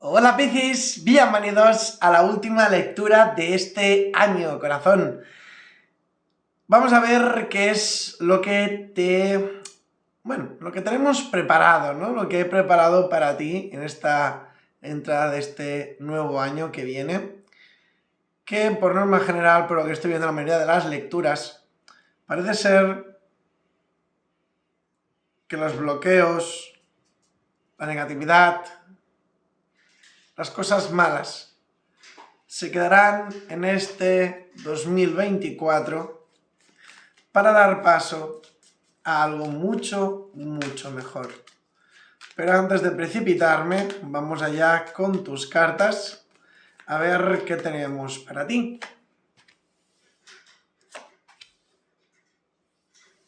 Hola Piscis, bienvenidos a la última lectura de este año, corazón. Vamos a ver qué es lo que lo que tenemos preparado, ¿no? Lo que he preparado para ti en esta entrada de este nuevo año que viene, que por norma general, por lo que estoy viendo en la mayoría de las lecturas, parece ser que los bloqueos, la negatividad, las cosas malas se quedarán en este 2024 para dar paso a algo mucho mejor. Pero antes de precipitarme, vamos allá con tus cartas a ver qué tenemos para ti.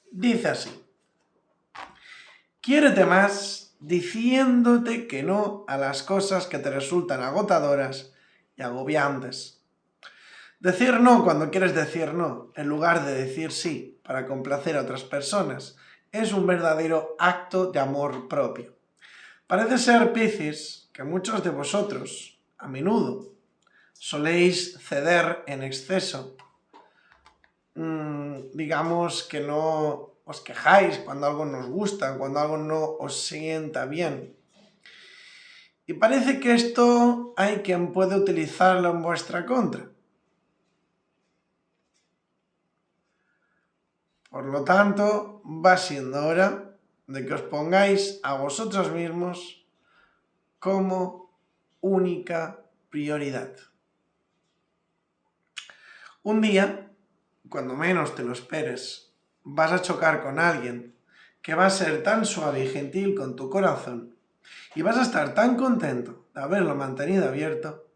Dice así: quiérete más diciéndote que no a las cosas que te resultan agotadoras y agobiantes. Decir no cuando quieres decir no, en lugar de decir sí para complacer a otras personas, es un verdadero acto de amor propio. Parece ser, Piscis, que muchos de vosotros, a menudo, soléis ceder en exceso. Digamos que no os quejáis cuando algo no os gusta, cuando algo no os sienta bien. Y parece que esto hay quien puede utilizarlo en vuestra contra. Por lo tanto, va siendo hora de que os pongáis a vosotros mismos como única prioridad. Un día, cuando menos te lo esperes, vas a chocar con alguien que va a ser tan suave y gentil con tu corazón y vas a estar tan contento de haberlo mantenido abierto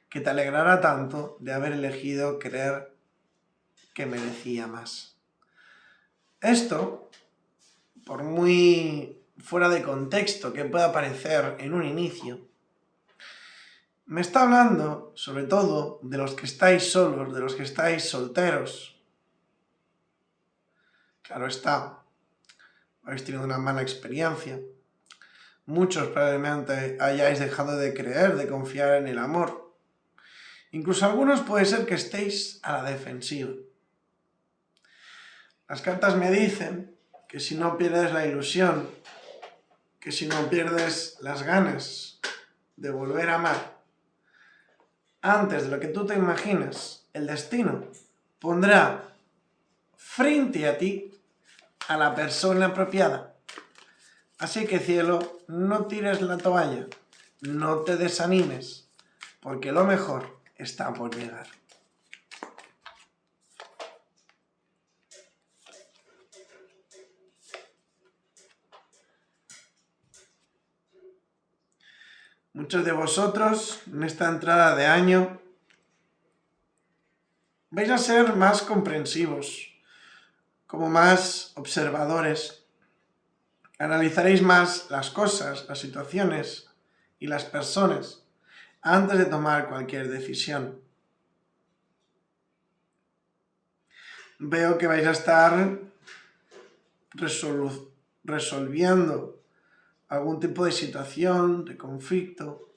que te alegrará tanto de haber elegido creer que merecía más. Esto, por muy fuera de contexto que pueda parecer en un inicio, me está hablando sobre todo de los que estáis solos, de los que estáis solteros. Claro está, habéis tenido una mala experiencia. Muchos probablemente hayáis dejado de creer, de confiar en el amor. Incluso algunos puede ser que estéis a la defensiva. Las cartas me dicen que si no pierdes la ilusión, que si no pierdes las ganas de volver a amar, antes de lo que tú te imaginas, el destino pondrá frente a ti a la persona apropiada. Así que, cielo, no tires la toalla, no te desanimes, porque lo mejor está por llegar. Muchos de vosotros en esta entrada de año vais a ser más comprensivos, como más observadores. Analizaréis más las cosas, las situaciones y las personas antes de tomar cualquier decisión. Veo que vais a estar resolviendo algún tipo de situación, de conflicto,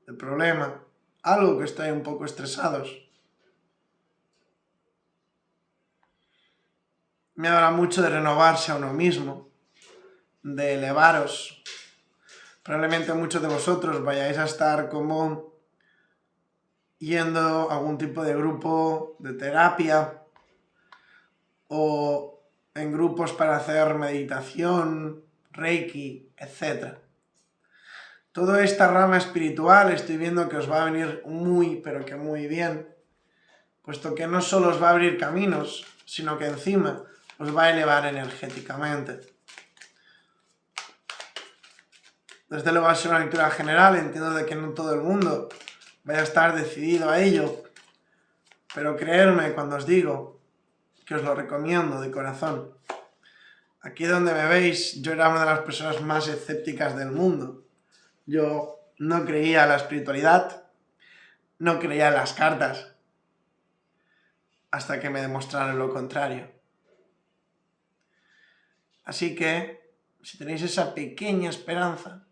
de problema, algo que estáis un poco estresados. Me habla mucho de renovarse a uno mismo, de elevaros. Probablemente muchos de vosotros vayáis a estar como yendo a algún tipo de grupo de terapia o en grupos para hacer meditación, reiki, etc. Toda esta rama espiritual estoy viendo que os va a venir muy, pero que muy bien, puesto que no solo os va a abrir caminos, sino que encima os va a elevar energéticamente. Desde luego va a ser una lectura general, entiendo de que no todo el mundo vaya a estar decidido a ello, pero creedme cuando os digo que os lo recomiendo de corazón. Aquí donde me veis, yo era una de las personas más escépticas del mundo. Yo no creía en la espiritualidad, no creía en las cartas, hasta que me demostraron lo contrario. Así que, si tenéis esa pequeña esperanza,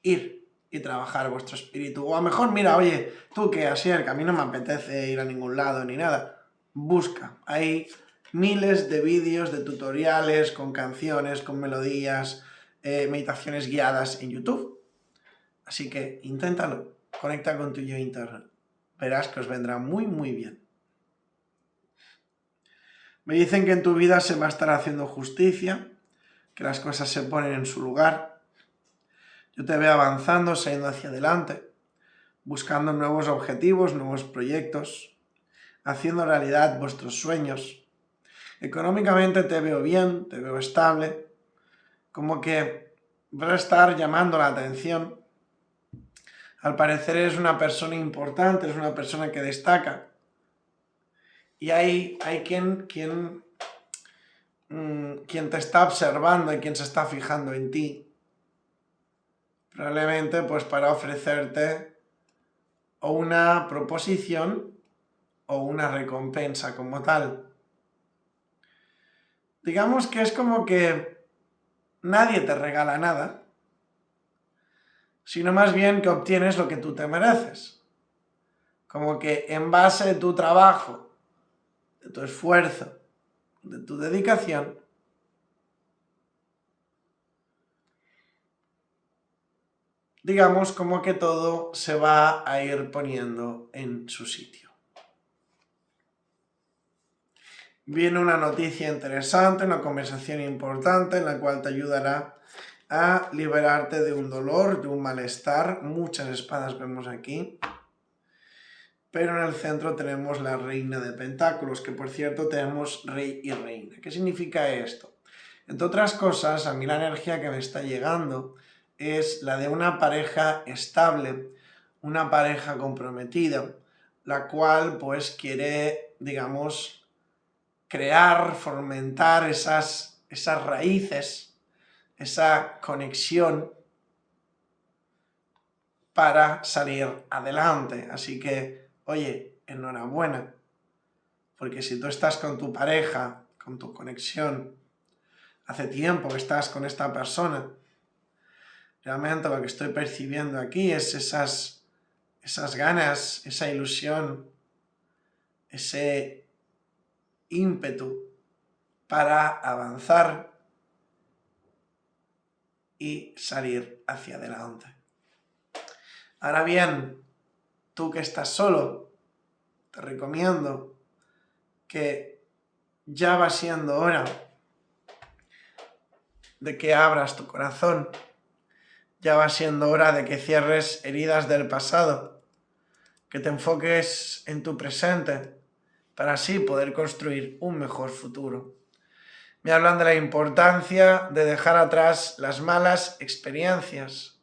ir y trabajar vuestro espíritu. O a lo mejor, mira, oye, tú que Asier, que a mí no me apetece ir a ningún lado ni nada, busca. Hay miles de vídeos, de tutoriales, con canciones, con melodías, meditaciones guiadas en YouTube. Así que inténtalo, conecta con tu yo interno. Verás que os vendrá muy, muy bien. Me dicen que en tu vida se va a estar haciendo justicia, que las cosas se ponen en su lugar. Yo te veo avanzando, saliendo hacia adelante, buscando nuevos objetivos, nuevos proyectos, haciendo realidad vuestros sueños. Económicamente te veo bien, te veo estable, como que vas a estar llamando la atención. Al parecer eres una persona importante, eres una persona que destaca. Y hay quien te está observando y quien se está fijando en ti. Probablemente pues para ofrecerte o una proposición o una recompensa como tal. Digamos que es como que nadie te regala nada, sino más bien que obtienes lo que tú te mereces. Como que en base de tu trabajo, de tu esfuerzo, de tu dedicación, digamos como que todo se va a ir poniendo en su sitio. Viene una noticia interesante, una conversación importante en la cual te ayudará a liberarte de un dolor, de un malestar. Muchas espadas vemos aquí. Pero en el centro tenemos la reina de pentáculos, que por cierto tenemos rey y reina. ¿Qué significa esto? Entre otras cosas, a mí la energía que me está llegando es la de una pareja estable, una pareja comprometida, la cual pues quiere, digamos, crear, fomentar esas raíces, esa conexión para salir adelante. Así que, oye, enhorabuena, porque si tú estás con tu pareja, con tu conexión, hace tiempo que estás con esta persona, realmente lo que estoy percibiendo aquí es esas ganas, esa ilusión, ese ímpetu para avanzar y salir hacia adelante. Ahora bien, tú que estás solo, te recomiendo que ya va siendo hora de que abras tu corazón, ya va siendo hora de que cierres heridas del pasado, que te enfoques en tu presente para así poder construir un mejor futuro. Me hablan de la importancia de dejar atrás las malas experiencias,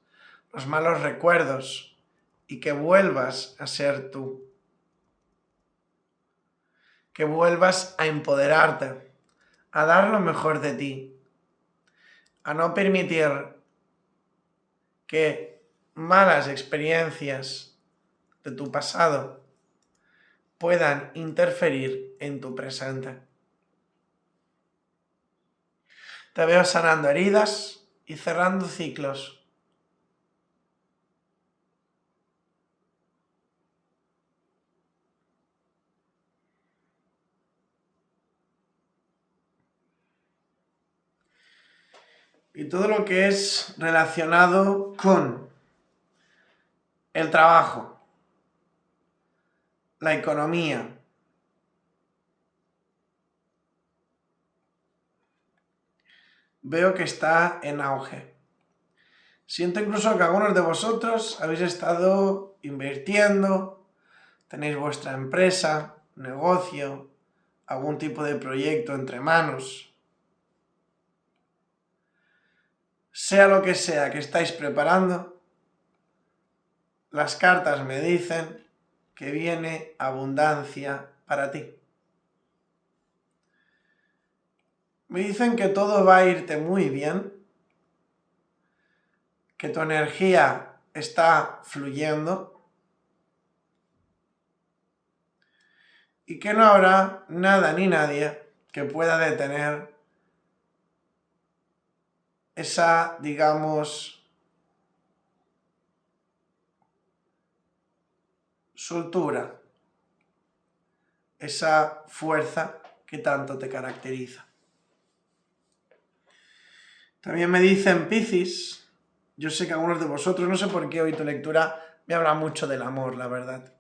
los malos recuerdos y que vuelvas a ser tú. Que vuelvas a empoderarte, a dar lo mejor de ti, a no permitir que malas experiencias de tu pasado puedan interferir en tu presente. Te veo sanando heridas y cerrando ciclos. Y todo lo que es relacionado con el trabajo, la economía, veo que está en auge. Siento incluso que algunos de vosotros habéis estado invirtiendo, tenéis vuestra empresa, negocio, algún tipo de proyecto entre manos. Sea lo que sea que estáis preparando, las cartas me dicen que viene abundancia para ti. Me dicen que todo va a irte muy bien, que tu energía está fluyendo y que no habrá nada ni nadie que pueda detener esa, digamos, soltura, esa fuerza que tanto te caracteriza. También me dicen Piscis, yo sé que algunos de vosotros, no sé por qué hoy tu lectura me habla mucho del amor, la verdad.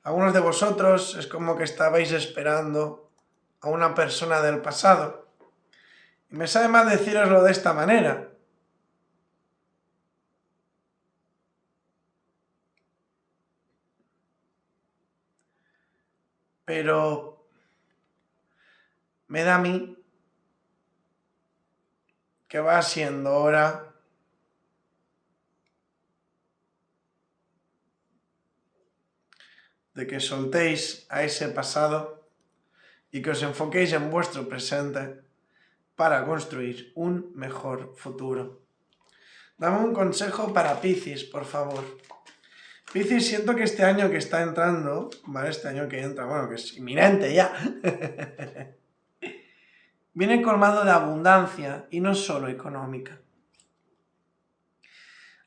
Algunos de vosotros es como que estabais esperando a una persona del pasado. Y me sabe mal decíroslo de esta manera. Pero me da a mí que va siendo hora de que soltéis a ese pasado y que os enfoquéis en vuestro presente para construir un mejor futuro. Dame un consejo para Piscis, por favor. Piscis, siento que este año que está entrando, ¿vale? Este año que entra, bueno, que es inminente ya, viene colmado de abundancia y no solo económica.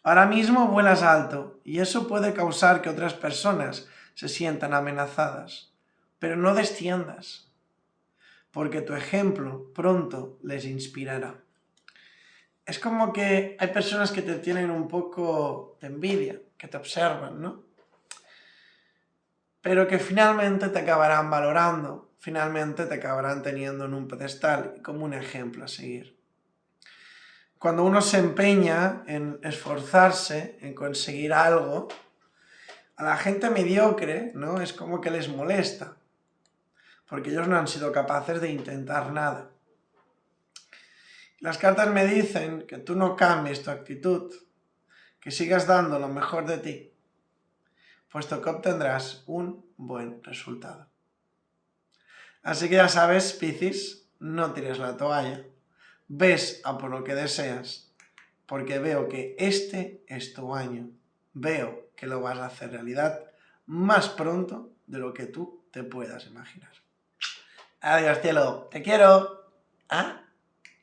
Ahora mismo vuelas alto y eso puede causar que otras personas se sientan amenazadas, pero no desciendas, porque tu ejemplo pronto les inspirará. Es como que hay personas que te tienen un poco de envidia, que te observan, ¿no? Pero que finalmente te acabarán valorando, finalmente te acabarán teniendo en un pedestal como un ejemplo a seguir. Cuando uno se empeña en esforzarse, en conseguir algo, a la gente mediocre, ¿no? Es como que les molesta, porque ellos no han sido capaces de intentar nada. Las cartas me dicen que tú no cambies tu actitud, que sigas dando lo mejor de ti, puesto que obtendrás un buen resultado. Así que ya sabes, Piscis, no tires la toalla, ves a por lo que deseas, porque veo que este es tu año, veo que lo vas a hacer realidad más pronto de lo que tú te puedas imaginar. Adiós, cielo, te quiero. ¿Ah?